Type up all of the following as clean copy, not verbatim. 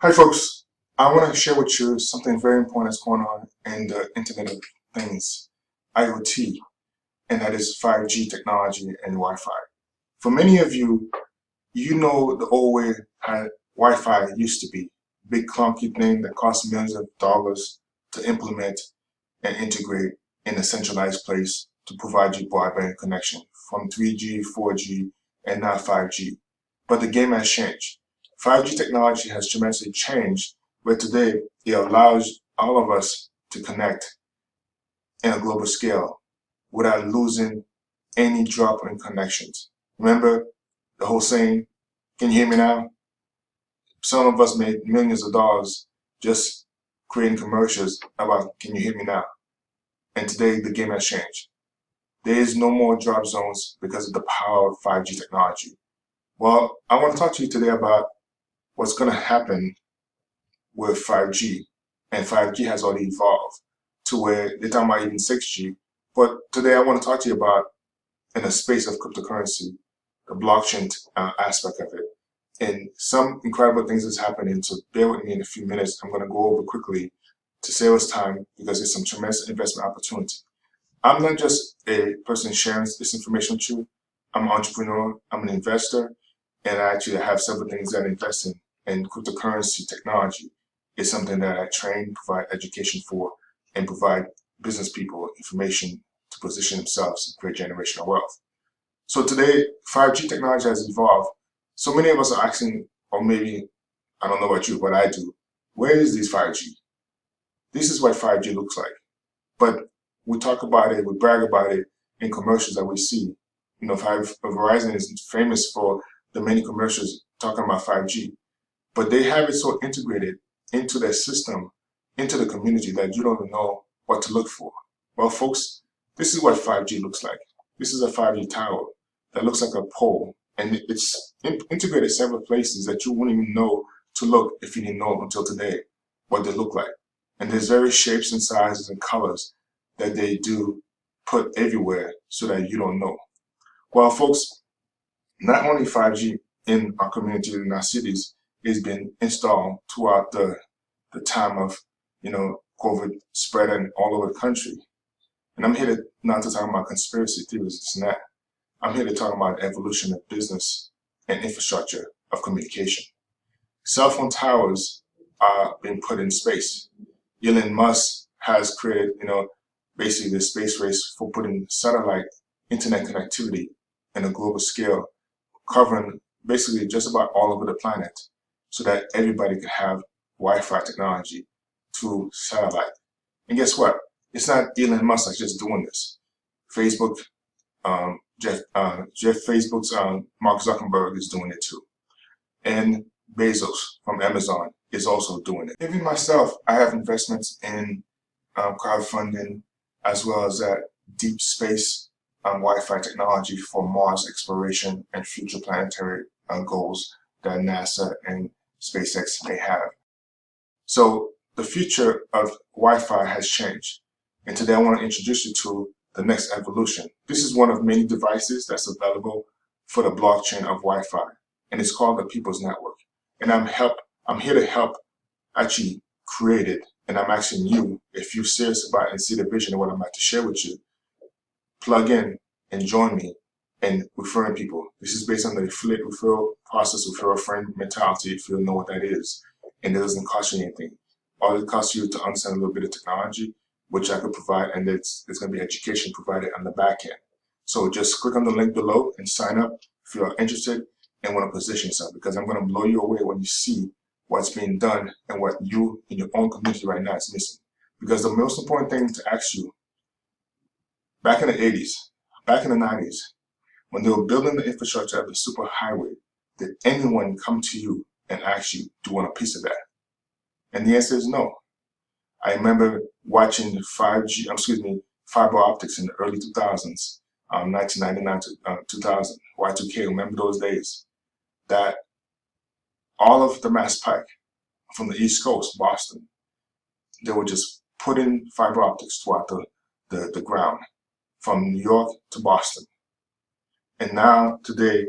Hi folks, I want to share with you something very important that's going on in the Internet of Things, IoT, and that is 5G technology and Wi-Fi. For many of you, you know the old way how Wi-Fi used to be. Big clunky thing that cost millions of dollars to implement and integrate in a centralized place to provide you broadband connection from 3G, 4G, and now 5G. But the game has changed. 5G technology has tremendously changed, where today it allows all of us to connect in a global scale without losing any drop in connections. Remember the whole saying, can you hear me now? Some of us made millions of dollars just creating commercials about, can you hear me now? And today the game has changed. There is no more drop zones because of the power of 5G technology. Well, I want to talk to you today about what's going to happen with 5G. And 5G has already evolved to where they're talking about even 6G. But today I want to talk to you about in a space of cryptocurrency, the blockchain aspect of it, and some incredible things that's happening. So bear with me in a few minutes. I'm going to go over quickly to save us time because there's some tremendous investment opportunity. I'm not just a person sharing this information with you. I'm an entrepreneur, I'm an investor, and I actually have several things that I invest in. And cryptocurrency technology is something that I train, provide education for, and provide business people information to position themselves and create generational wealth. So today, 5G technology has evolved. So many of us are asking, or maybe, I don't know about you, but I do, where is this 5G? This is what 5G looks like. But we talk about it, we brag about it in commercials that we see. You know, Verizon is famous for the many commercials talking about 5G, but they have it so integrated into their system, into the community, that you don't even know what to look for. Well, folks, this is what 5G looks like. This is a 5G tower that looks like a pole, and it's integrated several places that you wouldn't even know to look if you didn't know until today what they look like. And there's various shapes and sizes and colors that they do put everywhere so that you don't know. Well, folks, not only 5G in our community, in our cities, is being installed throughout the time of, COVID spreading all over the country. And I'm here not to talk about conspiracy theories, this and that. I'm here to talk about evolution of business and infrastructure of communication. Cell phone towers are being put in space. Elon Musk has created, basically the space race for putting satellite internet connectivity in a global scale, covering basically just about all over the planet so that everybody could have Wi-Fi technology through satellite. And guess what? It's not Elon Musk that's just doing this. Facebook, Facebook's Mark Zuckerberg is doing it too. And Bezos from Amazon is also doing it. Even myself, I have investments in crowdfunding as well as that deep space Wi-Fi technology for Mars exploration and future planetary goals that NASA and SpaceX may have. So the future of Wi-Fi has changed. And today I want to introduce you to the next evolution. This is one of many devices that's available for the blockchain of Wi-Fi, and it's called the People's Network. And I'm here to help actually create it. And I'm asking you, if you're serious about it and see the vision of what I'm about to share with you, plug in and join me in referring people. This is based on the referral process, referral friend mentality, if you know what that is. And it doesn't cost you anything. All it costs you to understand a little bit of technology, which I could provide, and there's going to be education provided on the back end. So just click on the link below and sign up if you're interested and want to position yourself, because I'm going to blow you away when you see what's being done and what you in your own community right now is missing. Because the most important thing to ask you, back in the 80s, back in the 90s, when they were building the infrastructure of the super highway, did anyone come to you and ask you, do you want a piece of that? And the answer is no. I remember watching fiber optics in the early 2000s, 1999 to 2000, Y2K, remember those days, that all of the Mass Pike from the East Coast, Boston, they were just putting fiber optics throughout the ground from New York to Boston. And now today,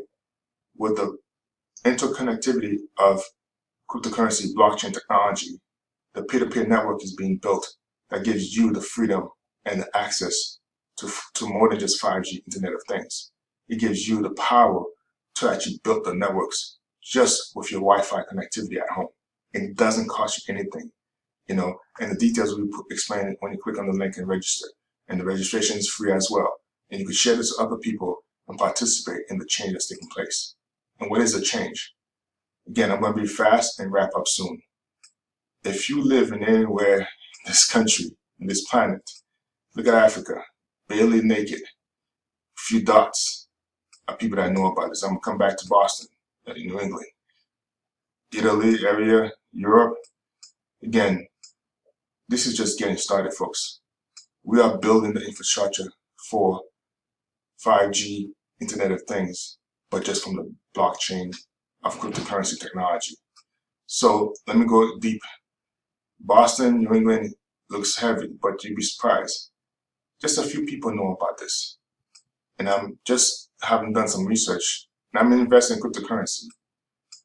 with the interconnectivity of cryptocurrency, blockchain technology, the peer-to-peer network is being built that gives you the freedom and the access to more than just 5G Internet of Things. It gives you the power to actually build the networks just with your Wi-Fi connectivity at home. And it doesn't cost you anything, and the details we explain when you click on the link and register. And the registration is free as well. And you can share this with other people and participate in the change that's taking place. And what is the change? Again, I'm going to be fast and wrap up soon. If you live in anywhere in this country, in this planet, look at Africa, barely naked, few dots are people that know about this. I'm going to come back to Boston, in New England, Italy area, Europe. Again, this is just getting started, folks. We are building the infrastructure for 5G Internet of Things, but just from the blockchain of cryptocurrency technology. So let me go deep. Boston, New England looks heavy, but you'd be surprised. Just a few people know about this. And I'm just having done some research, and I'm investing in cryptocurrency.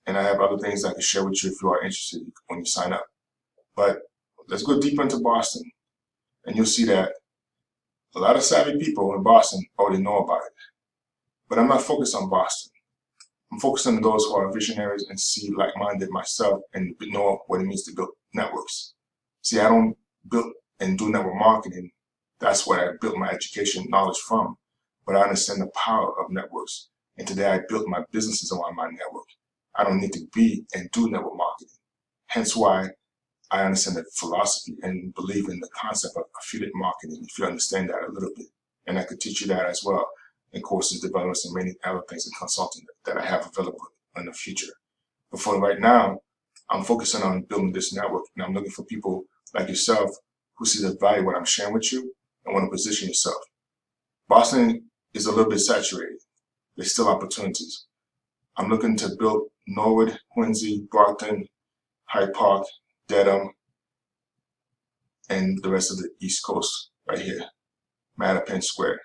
And I have other things I can share with you if you are interested when you sign up. But let's go deeper into Boston, and you'll see that a lot of savvy people in Boston already know about it. But I'm not focused on Boston. I'm focused on those who are visionaries and see like-minded myself and know what it means to build networks. See, I don't build and do network marketing. That's where I built my education knowledge from. But I understand the power of networks. And today I built my businesses around my network. I don't need to be and do network marketing. Hence why I understand the philosophy and believe in the concept of affiliate marketing, if you understand that a little bit. And I could teach you that as well in courses, developments, and many other things in consulting that I have available in the future. But for right now, I'm focusing on building this network, and I'm looking for people like yourself who see the value of what I'm sharing with you and want to position yourself. Boston is a little bit saturated. There's still opportunities. I'm looking to build Norwood, Quincy, Brockton, Hyde Park, Dedham, and the rest of the East Coast right here, Mattapan Square.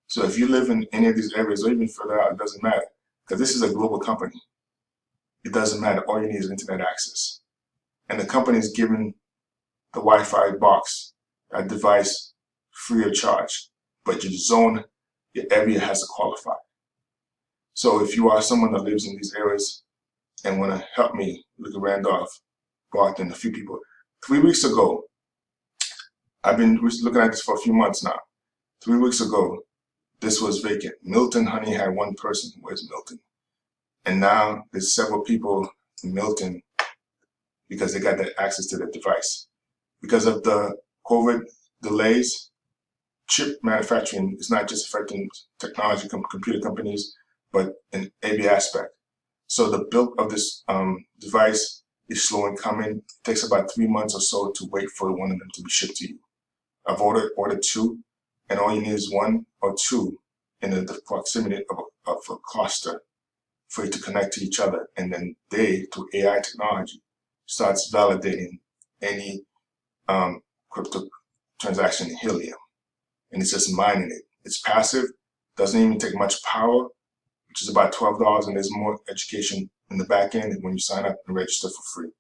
So if you live in any of these areas or even further out, it doesn't matter, because this is a global company. It doesn't matter. All you need is internet access. And the company is giving the Wi-Fi box, that device, free of charge. But your zone, your area has to qualify. So if you are someone that lives in these areas and want to help me, look at Randolph, Brockton, a few people. 3 weeks ago, I've been looking at this for a few months now. 3 weeks ago, this was vacant. Milton, honey, had one person. Where's Milton? And now there's several people in Milton because they got that access to the device. Because of the COVID delays, chip manufacturing is not just affecting technology computer companies, but in every aspect. So the build of this device is slow in coming. It takes about 3 months or so to wait for one of them to be shipped to you. I've ordered two, and all you need is one or two in the proximity of a cluster for you to connect to each other. And then they, through AI technology, starts validating any crypto transaction in helium. And it's just mining it. It's passive, doesn't even take much power, which is about $12, and there's more education in the back end when you sign up and register for free.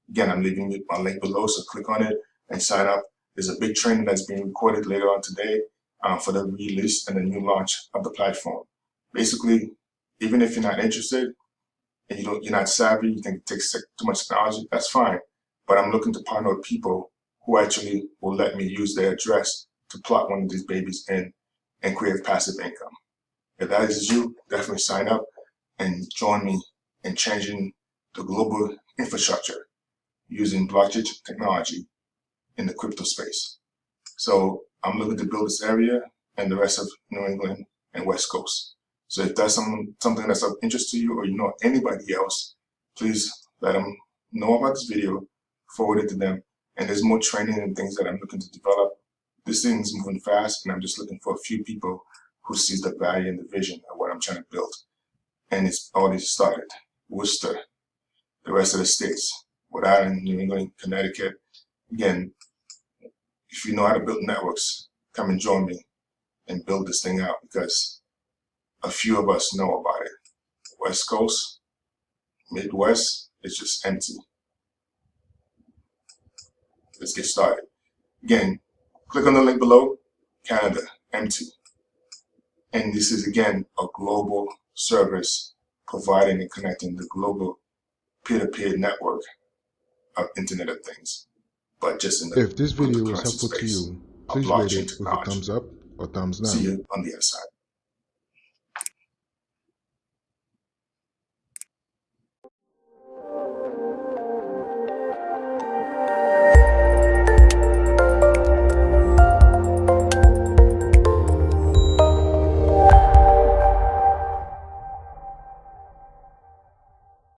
Again, I'm leaving you my link below, so click on it and sign up. There's a big training that's being recorded later on today for the release and the new launch of the platform. Basically, even if you're not interested and you're not savvy, you think it takes too much technology, that's fine. But I'm looking to partner with people who actually will let me use their address to plot one of these babies in and create passive income. If that is you, definitely sign up and join me in changing the global infrastructure using blockchain technology in the crypto space. So I'm looking to build this area and the rest of New England and West Coast. So if that's something that's of interest to you, or you know anybody else, please let them know about this video, forward it to them. And there's more training and things that I'm looking to develop. This thing is moving fast, and I'm just looking for a few people who sees the value and the vision of what I'm trying to build. And it's already started. Worcester, the rest of the states, Rhode Island, New England, Connecticut. Again, if you know how to build networks, come and join me and build this thing out, because a few of us know about it. West Coast, Midwest, It's just empty. Let's get started. Again, click on the link below, Canada, empty. And this is, again, a global service providing and connecting the global peer-to-peer network of Internet of Things, but just in the If this video was cryptocurrency helpful to space you, of please rate blockchain it with a technology. thumbs up or thumbs See down. you on the other side.